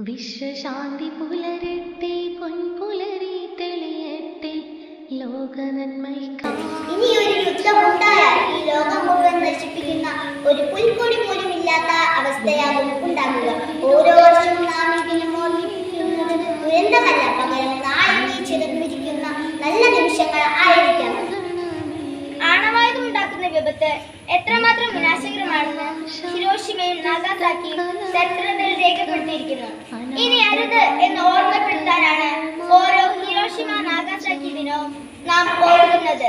വിശ്വശാന്തി പുലരട്ടെ, പൊൻപുലരി തെളിയട്ടെ, ലോക നന്മയ്ക്കായി. ഇനിയൊരു യുദ്ധമുണ്ടായാൽ ഈ ലോകം മുഴുവൻ നശിപ്പിക്കുന്ന ഒരു പുൽക്കൊടി പോലും ഇല്ലാത്ത അവസ്ഥയാകും ഉണ്ടാകുക. ഓരോ വർഷവും നാം ഇതിനും ഓർമ്മിപ്പിക്കുന്നത് ദുരന്തമല്ല, പകരം നാളെ ചിറകുവിരിക്കുന്ന നല്ല നിമിഷങ്ങൾ ആയിരിക്കാം. ആണവായുധം ഉണ്ടാക്കുന്ന വിപത്ത് എത്രമാത്രം വിനാശകരമാണെന്ന് ഹിരോഷിമയും നാഗാസാക്കിയും ചരിത്രത്തിൽ രേഖപ്പെടുത്തിയിരിക്കുന്നു. ഇനി അരുത് എന്ന് ഓർമ്മപ്പെടുത്താനാണ് ഓരോ ഹിരോഷിമ നാഗാസാക്കി ദിനവും നാം ഓർക്കുന്നത്.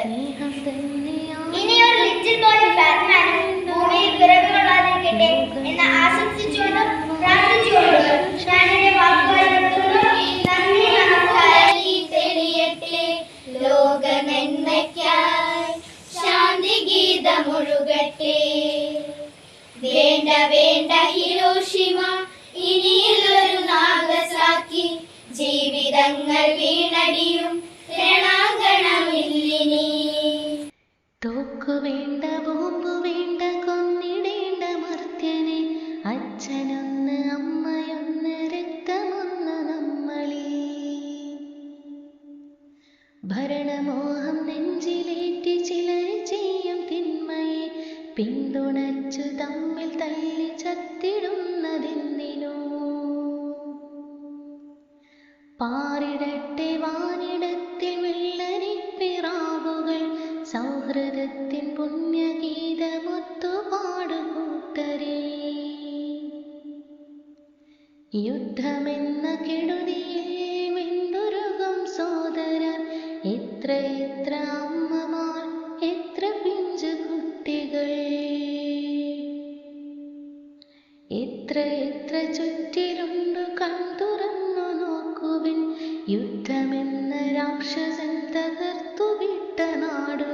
ഇനിയൊരു ലിറ്റിൽ ബോയ് ഫാറ്റ്മാനും ഭൂമിയിൽ പിറവി കൊള്ളാതിരിക്കട്ടെ എന്ന് ആശംസിച്ചുകൊണ്ടും പ്രാർത്ഥിച്ചുകൊണ്ടും ഞാൻ എന്റെ വാക്കുകൾ നിർത്തുന്നു. നന്ദി, നമസ്കാരം. തെളിയട്ടെ ലോക നന്മയ്ക്കായി ശാന്തി ഗീതമൊഴുകട്ടെ. വേണ്ട വേണ്ട ഹിരോഷിമ, ഇനിയൊരു നാഗസാക്കി, ജീവിതങ്ങൾ വീണടിയും രണാങ്കണമില്ലിനി. തോക്കു വേണ്ട, ബോംബ് വേണ്ട, കൊന്നിടേണ്ട മർത്യനെ, അച്ഛനൊന്ന് അമ്മയൊന്ന് രക്തമൊന്ന് നമ്മളിൽ. ഭരണമോഹം നെഞ്ചിലേറ്റി ചിലർ ചെയ്യും തിന്മയെ പിന്തുണച്ചു തമ്മിൽ തല്ലി ചത്തിടുന്നതെന്തിനോ? പാറിടട്ടെ വാനിടത്തിൽ വെള്ളരിപ്പിറാവുകൾ, സൗഹൃദത്തിൻ പുണ്യഗീതമൊത്തുപാടുകൂട്ടരേ. യുദ്ധമെന്ന കെടുതിയിൽ വെന്തുരുകും സോദരർ, എത്ര എത്ര അമ്മമാർ, എത്ര പിഞ്ചു കുട്ടികൾ, എത്ര എത്ര ചുറ്റിലുണ്ടു കൺതുറന്നു നോക്കുവിൻ. യുദ്ധമെന്ന രാക്ഷസൻ തകർത്തു വിട്ട നാടു